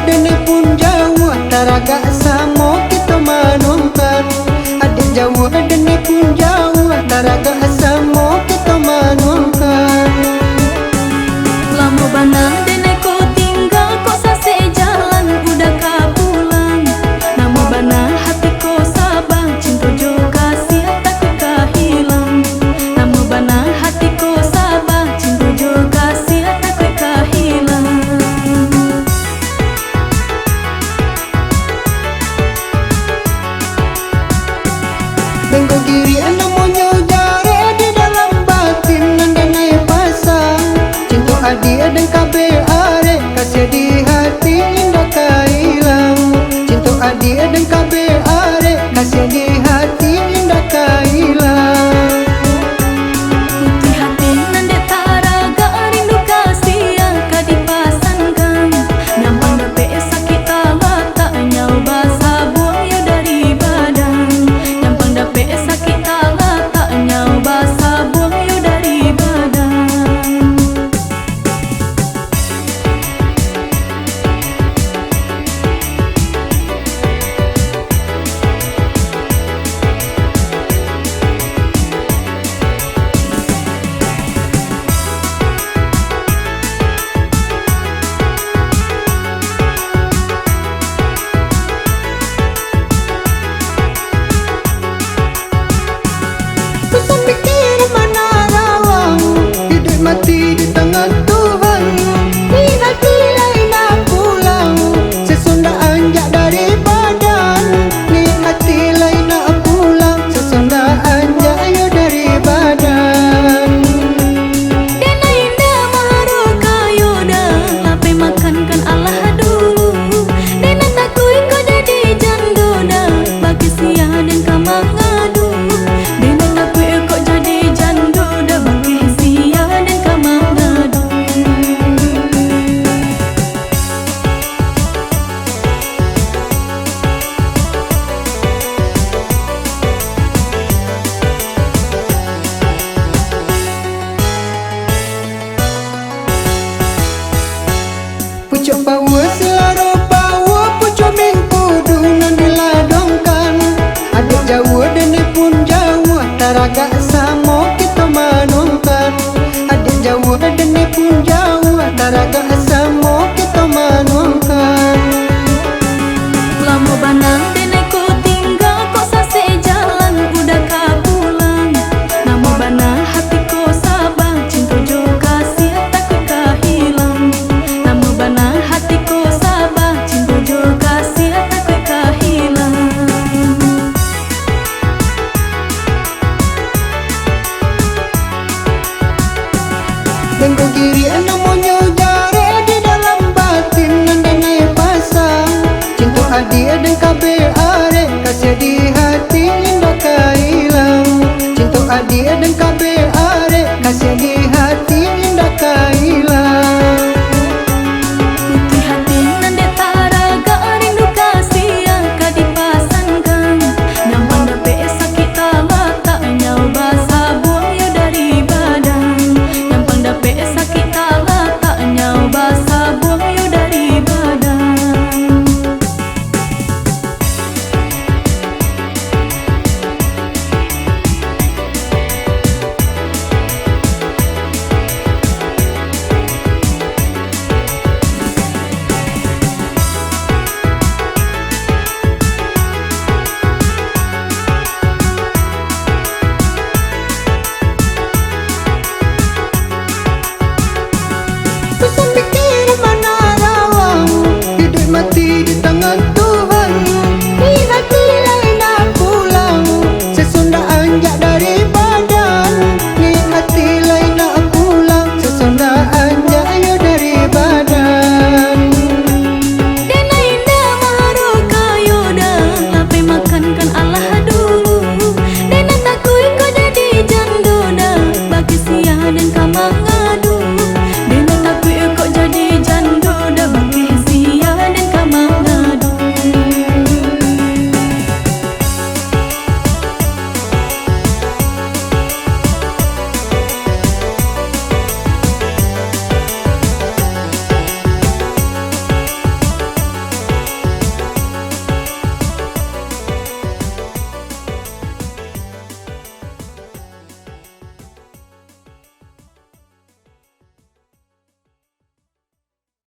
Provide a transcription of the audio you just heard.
dene pun jauh, taraga samo kita manungkan. Adik jauh dene pun jauh, taraga samo kita manungkan. Lama bana dene ko tinggal, kok sase jalan udah kapulang. Nama bana hati ko sabang, cinta jo kasih takut kahilang. Nama bana hati ko sabang, cinta jo kasih takut kahilang. Bengkok kiri anda monyo jare di dalam batin anda naik pasang. Cinta adik dan kabe are kasih di hati indah kailang. Cinta adik dan kabe are kasih di hati indah kailang. Putih hati nande taraga rindu kasih yang kadipasangkan. Nyampang dape sakit tak nyau basah buang yo dari badan. Nyampang dape sakit tak nyau basah buang yo dari badan. Susah pikir mana rawang, hidup mati di tangan Tuhan. Ni hati lain nak pulang, sesonda anjak dari badan. Ni hati lain nak pulang, sesonda anjak yo dari badan. Dena indah maharu kayu dah, lape makankan Allah dulu. Dena takui kau jadi jando dah, bagi sia dan kamang ngadu. Dena takui kau jadi jando dah, bagi sia dan kamang ngadu. Pucuk pawa selaro pawa, pucuk minggu dunan diladongkan. Adik jauh dene pun jauh, taraga samo kita manungkan. Adik jauh dene pun jauh, taraga samo kita manungkan. Lama bana dene ko tinggal, kok sase jalan udah kapulang. Nama bana hati ko sabang, cinta jo kasih takut kahilang. Nama bana hati ko sabang, cinta jo kasih takut kahilang. Bengkok kiri anda monyo jare di dalam batin anda naik pasang. Cinta adik dan kabe are kasih di hati indah kailang. Cinta adik dan kabe are kasih di hati indah kailang. Putih hati nande taraga rindu kasih yang kadipasangkan. Nyampang dape sakit tak nyau basah buang yo dari badan. Nyampang dape sakit tak nyau basah buang yo dari badan. Susah pikir mana rawang, hidup mati di tangan